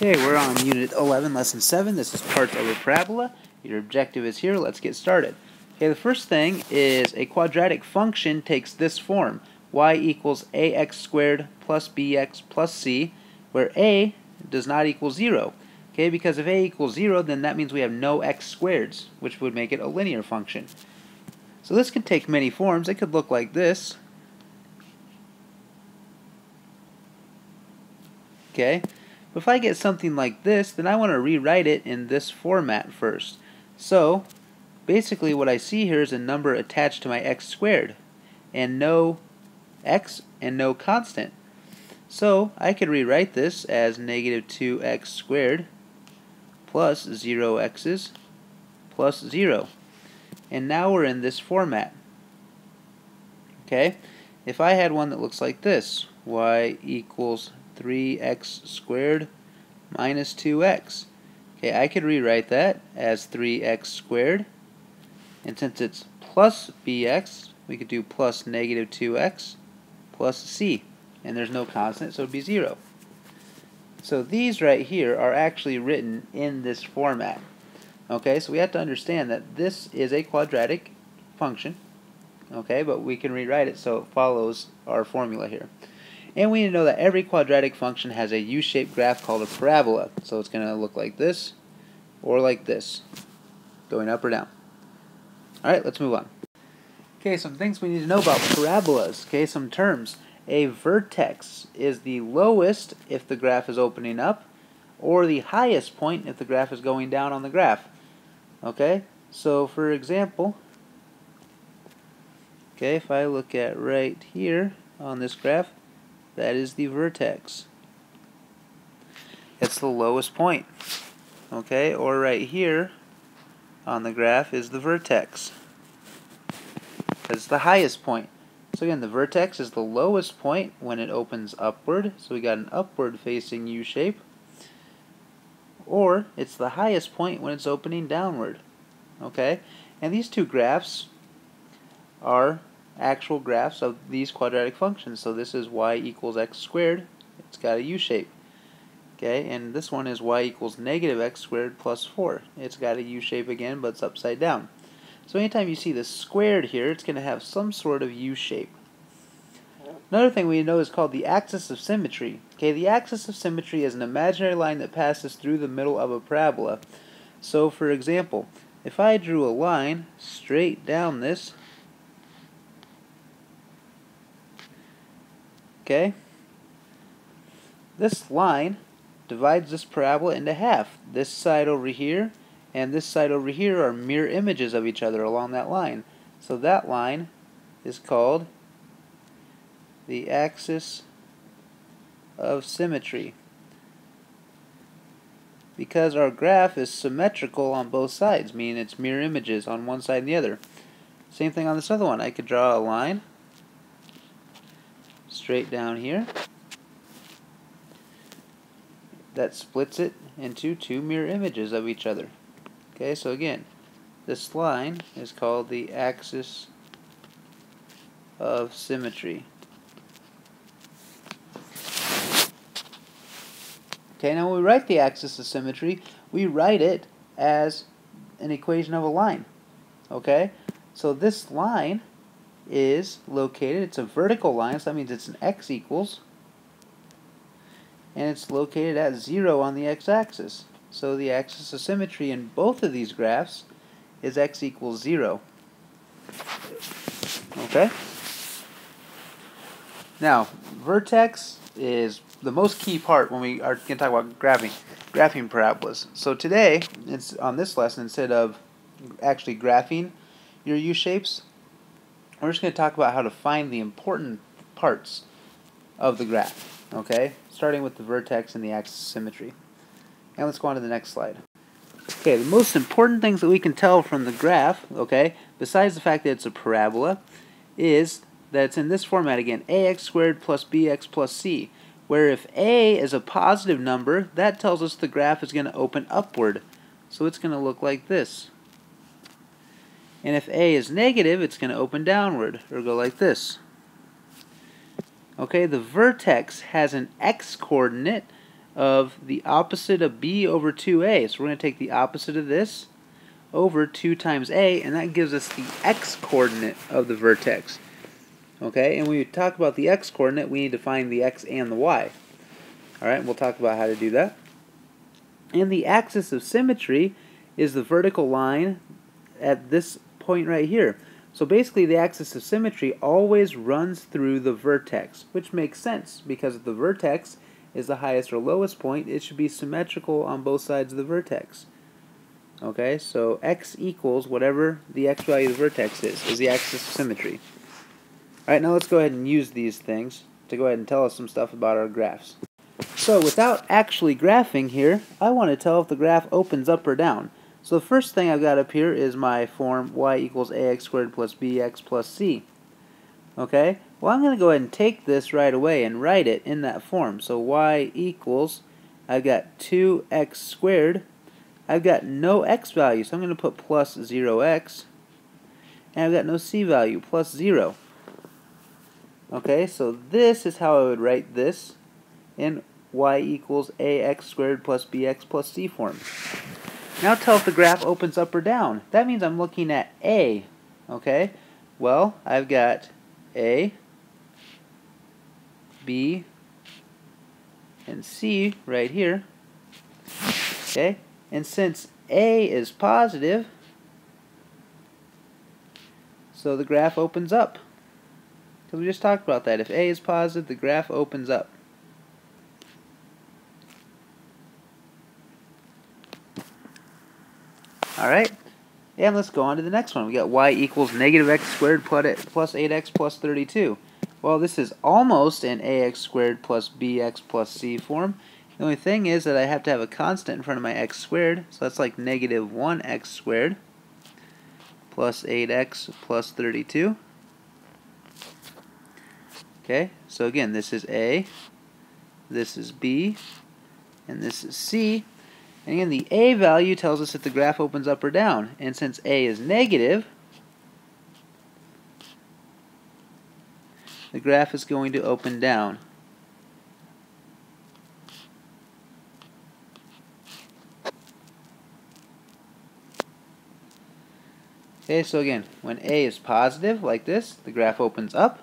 Okay, we're on Unit 11, Lesson 7. This is parts of a parabola. Your objective is here. Let's get started. Okay, the first thing is a quadratic function takes this form. Y equals ax squared plus bx plus c, where a does not equal 0. Okay, because if a equals 0, then that means we have no x squareds, which would make it a linear function. So this could take many forms. It could look like this. Okay. But if I get something like this, then I want to rewrite it in this format first. So, basically what I see here is a number attached to my x squared, and no x and no constant. So, I could rewrite this as negative 2x squared plus 0x's plus 0. And now we're in this format. Okay? If I had one that looks like this, y equals 3x squared minus 2x. Okay, I could rewrite that as 3x squared, and since it's plus bx, we could do plus negative 2x plus c, and there's no constant, so it would be 0. So these right here are actually written in this format. Okay, so we have to understand that this is a quadratic function, okay, but we can rewrite it so it follows our formula here. And we need to know that every quadratic function has a U-shaped graph called a parabola. So it's going to look like this or like this, going up or down. Alright, let's move on. Okay, some things we need to know about parabolas. Okay, some terms. A vertex is the lowest if the graph is opening up, or the highest point if the graph is going down on the graph. Okay, so for example, okay, if I look at right here on this graph, that is the vertex. It's the lowest point. Okay, or right here on the graph is the vertex. That's the highest point. So again, the vertex is the lowest point when it opens upward. So we got an upward facing U shape. Or it's the highest point when it's opening downward. Okay, and these two graphs are actual graphs of these quadratic functions. So this is y equals x squared. It's got a U shape. Okay, and this one is y equals negative x squared plus 4. It's got a U shape again, but it's upside down. So anytime you see the squared here, it's going to have some sort of U shape. Another thing we know is called the axis of symmetry. Okay, the axis of symmetry is an imaginary line that passes through the middle of a parabola. So for example, if I drew a line straight down this, okay, this line divides this parabola into half. This side over here and this side over here are mirror images of each other along that line. So that line is called the axis of symmetry, because our graph is symmetrical on both sides, meaning it's mirror images on one side and the other. Same thing on this other one. I could draw a line straight down here that splits it into two mirror images of each other. Okay, so again, this line is called the axis of symmetry. Okay, now when we write the axis of symmetry, we write it as an equation of a line. Okay, so this line is located, it's a vertical line, so that means it's an x equals, and it's located at 0 on the x-axis. So the axis of symmetry in both of these graphs is x equals 0. Okay? Now, vertex is the most key part when we are going to talk about graphing parabolas. So today, on this lesson, instead of actually graphing your U-shapes, we're just going to talk about how to find the important parts of the graph. Okay? Starting with the vertex and the axis of symmetry. And let's go on to the next slide. Okay, the most important things that we can tell from the graph, okay, besides the fact that it's a parabola, is that it's in this format again, ax squared plus bx plus c, where if a is a positive number, that tells us the graph is going to open upward. So it's going to look like this. And if a is negative, it's going to open downward, or go like this. Okay, the vertex has an x coordinate of the opposite of b over 2a. So we're going to take the opposite of this over 2 times a, and that gives us the x-coordinate of the vertex. Okay, and when we talk about the x-coordinate, we need to find the x and the y. Alright, we'll talk about how to do that. And the axis of symmetry is the vertical line at this point right here. So basically the axis of symmetry always runs through the vertex, which makes sense because if the vertex is the highest or lowest point, it should be symmetrical on both sides of the vertex. Okay, so x equals whatever the x value of the vertex is the axis of symmetry. Alright, now let's go ahead and use these things to go ahead and tell us some stuff about our graphs. So without actually graphing here, I want to tell if the graph opens up or down. So the first thing I've got up here is my form y equals ax squared plus bx plus c. Okay, well I'm going to go ahead and take this right away and write it in that form. So y equals, I've got 2x squared. I've got no x value, so I'm going to put plus 0x. And I've got no c value, plus 0. Okay, so this is how I would write this in y equals ax squared plus bx plus c form. Now tell if the graph opens up or down. That means I'm looking at a. Okay, well, I've got a, b, and c right here. Okay, and since a is positive, so the graph opens up. Because we just talked about that. If a is positive, the graph opens up. Alright, and let's go on to the next one. We got y equals negative x squared plus 8x plus 32. Well, this is almost an ax squared plus bx plus c form. The only thing is that I have to have a constant in front of my x squared, so that's like negative 1x squared plus 8x plus 32. Okay, so again, this is a, this is b, and this is c. And again, the a value tells us if the graph opens up or down. And since a is negative, the graph is going to open down. Okay, so again, when a is positive, like this, the graph opens up.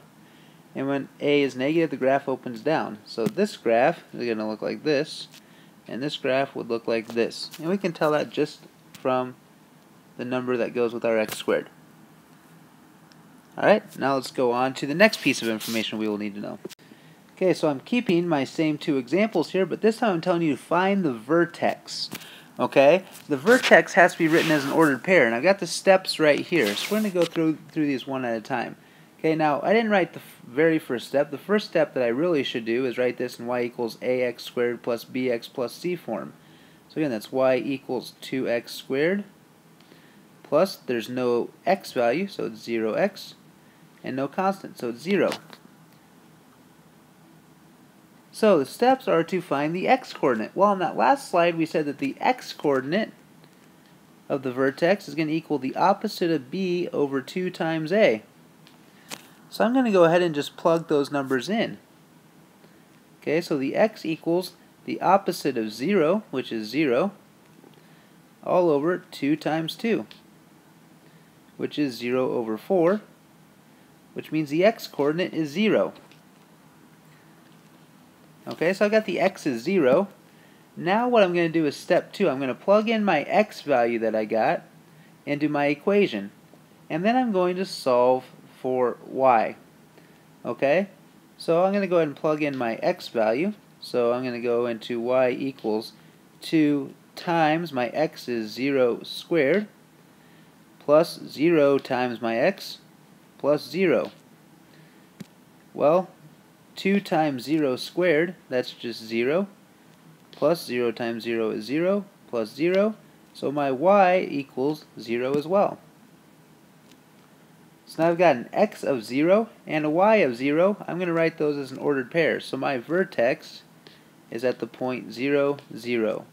And when a is negative, the graph opens down. So this graph is going to look like this. And this graph would look like this. And we can tell that just from the number that goes with our x squared. Alright, now let's go on to the next piece of information we will need to know. Okay, so I'm keeping my same two examples here, but this time I'm telling you to find the vertex. Okay, the vertex has to be written as an ordered pair, and I've got the steps right here. So we're going to go through these one at a time. Okay, now I didn't write the very first step. The first step that I really should do is write this in y equals ax squared plus bx plus c form. So again, that's y equals 2x squared plus, there's no x value, so it's 0x, and no constant, so it's 0. So the steps are to find the x-coordinate. Well, on that last slide we said that the x-coordinate of the vertex is going to equal the opposite of b over 2 times a. So I'm going to go ahead and just plug those numbers in. Okay, so the x equals the opposite of 0, which is 0, all over 2 times 2, which is 0 over 4, which means the x-coordinate is 0. Okay, so I've got the x is 0. Now what I'm going to do is step 2. I'm going to plug in my x value that I got into my equation. And then I'm going to solve for y. Okay, so I'm going to go ahead and plug in my x value. So I'm going to go into y equals 2 times my x is 0 squared plus 0 times my x plus 0. Well, 2 times 0 squared, that's just 0, plus 0 times 0 is 0, plus 0, so my y equals 0 as well. So now I've got an x of 0 and a y of 0. I'm going to write those as an ordered pair. So my vertex is at the point 0, 0.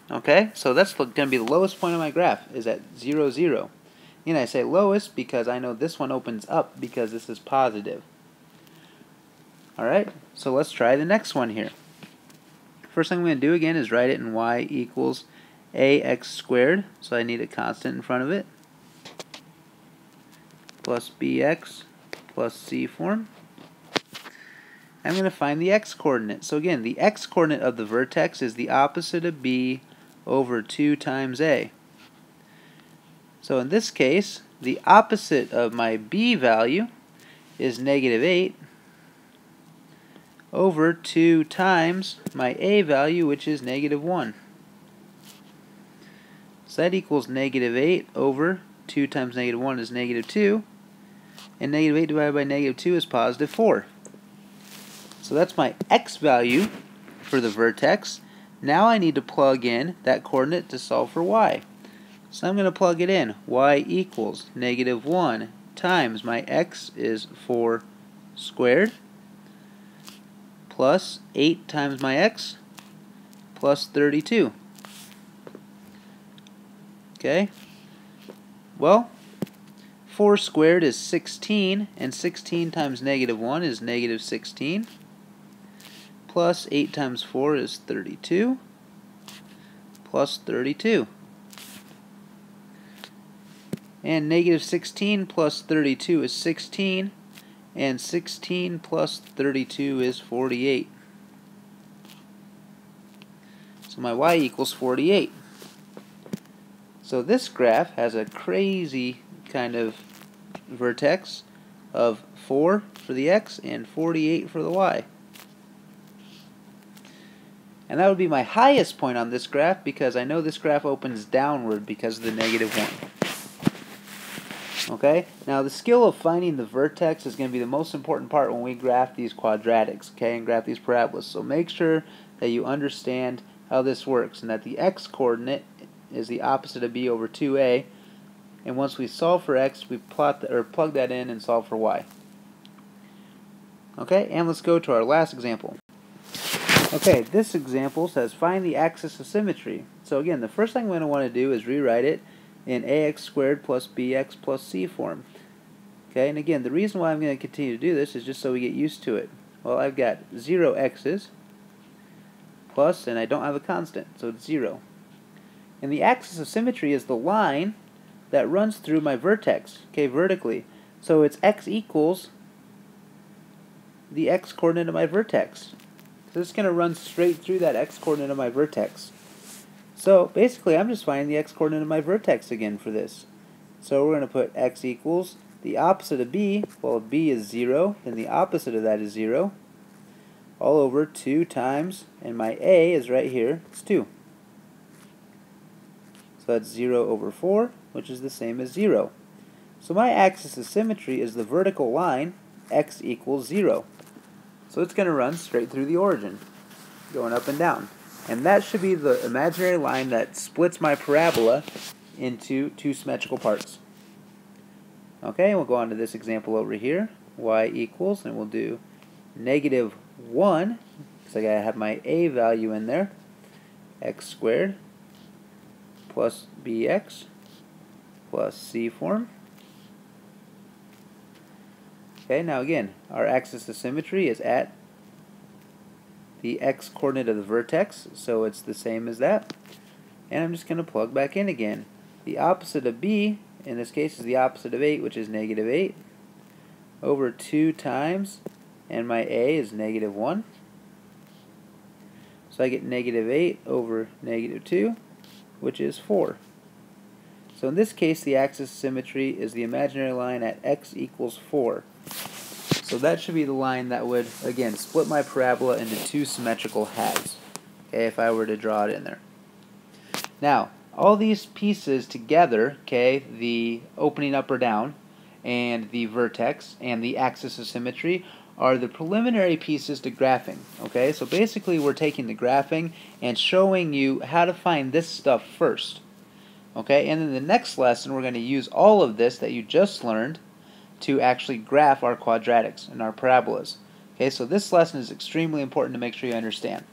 Okay, so that's going to be the lowest point of my graph, is at 0, 0. And I say lowest because I know this one opens up because this is positive. Alright, so let's try the next one here. First thing I'm going to do again is write it in y equals ax squared, so I need a constant in front of it, plus bx plus c form. I'm going to find the x-coordinate. So again, the x-coordinate of the vertex is the opposite of b over 2 times a. So in this case, the opposite of my b value is negative 8 over 2 times my a value, which is negative 1. So that equals negative 8 over 2 times negative 1 is negative 2. And negative 8 divided by negative 2 is positive 4. So that's my x value for the vertex. Now I need to plug in that coordinate to solve for y. So I'm going to plug it in. Y equals negative 1 times my x is 4 squared plus 8 times my x plus 32. Okay? Well, 4 squared is 16, and 16 times negative 1 is negative 16, plus 8 times 4 is 32, plus 32. And negative 16 plus 32 is 16, and 16 plus 32 is 48. So my y equals 48. So this graph has a crazy kind of vertex of 4 for the x and 48 for the y. And that would be my highest point on this graph, because I know this graph opens downward because of the negative 1. Okay, now the skill of finding the vertex is going to be the most important part when we graph these quadratics, okay, and graph these parabolas. So make sure that you understand how this works, and that the x-coordinate is the opposite of b over 2a, and once we solve for x, we plug that in and solve for y. Okay, and let's go to our last example. Okay, this example says find the axis of symmetry. So again, the first thing I'm going to want to do is rewrite it in ax squared plus bx plus c form. Okay, and again, the reason why I'm going to continue to do this is just so we get used to it. Well, I've got 0 x's plus, and I don't have a constant, so it's 0. And the axis of symmetry is the line that runs through my vertex, okay, vertically. So it's x equals the x-coordinate of my vertex. So it's going to run straight through that x-coordinate of my vertex. So basically, I'm just finding the x-coordinate of my vertex again for this. So we're going to put x equals the opposite of b. Well, if b is 0, then the opposite of that is 0. All over 2 times, and my a is right here, it's 2. So that's 0 over 4, which is the same as 0. So my axis of symmetry is the vertical line, x equals 0. So it's going to run straight through the origin, going up and down. And that should be the imaginary line that splits my parabola into two symmetrical parts. Okay, and we'll go on to this example over here. Y equals, and we'll do negative 1, because I gotta have my a value in there, x squared plus bx plus c form. Okay, now again, our axis of symmetry is at the x-coordinate of the vertex, so it's the same as that. And I'm just going to plug back in again. The opposite of b, in this case, is the opposite of 8, which is negative 8, over 2 times, and my a is negative 1. So I get negative 8 over negative 2, which is 4. So in this case, the axis of symmetry is the imaginary line at x equals 4. So that should be the line that would, again, split my parabola into two symmetrical halves, okay, if I were to draw it in there. Now, all these pieces together, okay, the opening up or down, and the vertex, and the axis of symmetry, are the preliminary pieces to graphing, okay? So basically, we're taking the graphing and showing you how to find this stuff first, okay? And in the next lesson, we're going to use all of this that you just learned to actually graph our quadratics and our parabolas. Okay, so this lesson is extremely important to make sure you understand.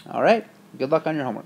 Alright, good luck on your homework.